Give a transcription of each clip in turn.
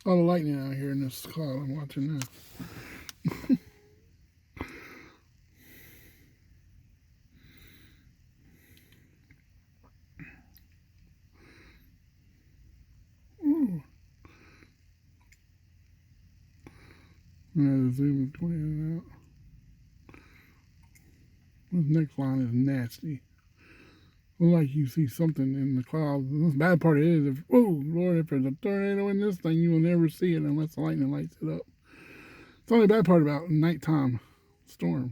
All the lightning out here in this cloud I'm watching now. Ooh. I'm going to zoom it out. This next line is nasty. Look like you see something in the clouds. The bad part is, if, oh Lord, if there's a tornado in this thing, you will never see it unless the lightning lights it up. It's the only bad part about nighttime storms.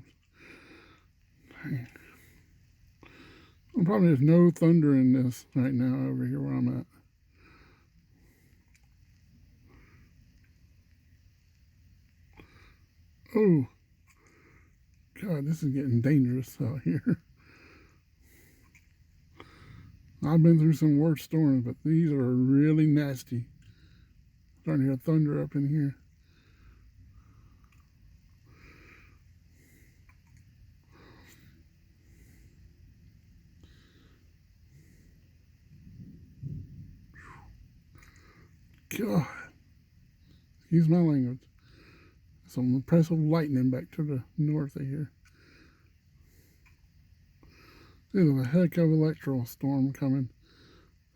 Dang. Probably there's no thunder in this right now over here where I'm at. Oh, God, this is getting dangerous out here. I've been through some worse storms, but these are really nasty. Starting to hear thunder up in here. God, excuse my language. Some impressive lightning back to the north of here. There's a heck of an electrical storm coming.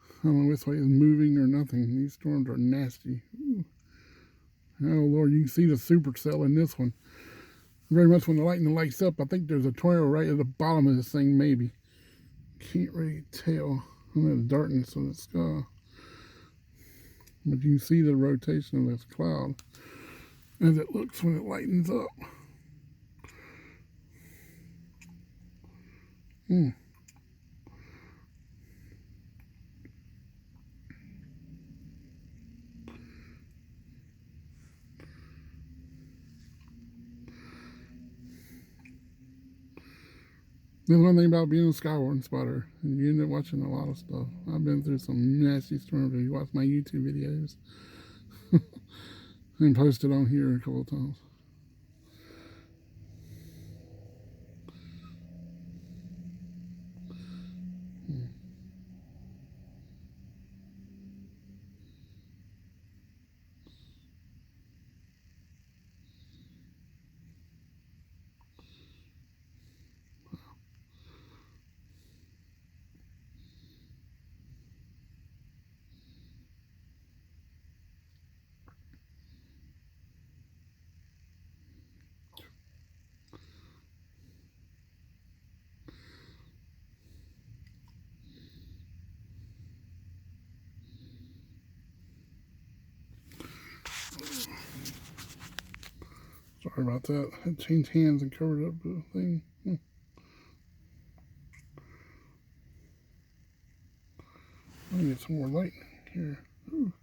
I don't know which way it's moving or nothing. These storms are nasty. Ooh. Oh Lord, you can see the supercell in this one. Very much when the lightning lights up, I think there's a tornado right at the bottom of this thing, maybe. Can't really tell. I'm in the darkness of the sky. But you can see the rotation of this cloud as it looks when it lightens up. Mm. There's one thing about being a Skyward spotter. You end up watching a lot of stuff. I've been through some nasty storms. If you watch my YouTube videos and posted on here a couple of times. Sorry about that. I had changed hands and covered up the thing. Let me get some more light here. Ooh.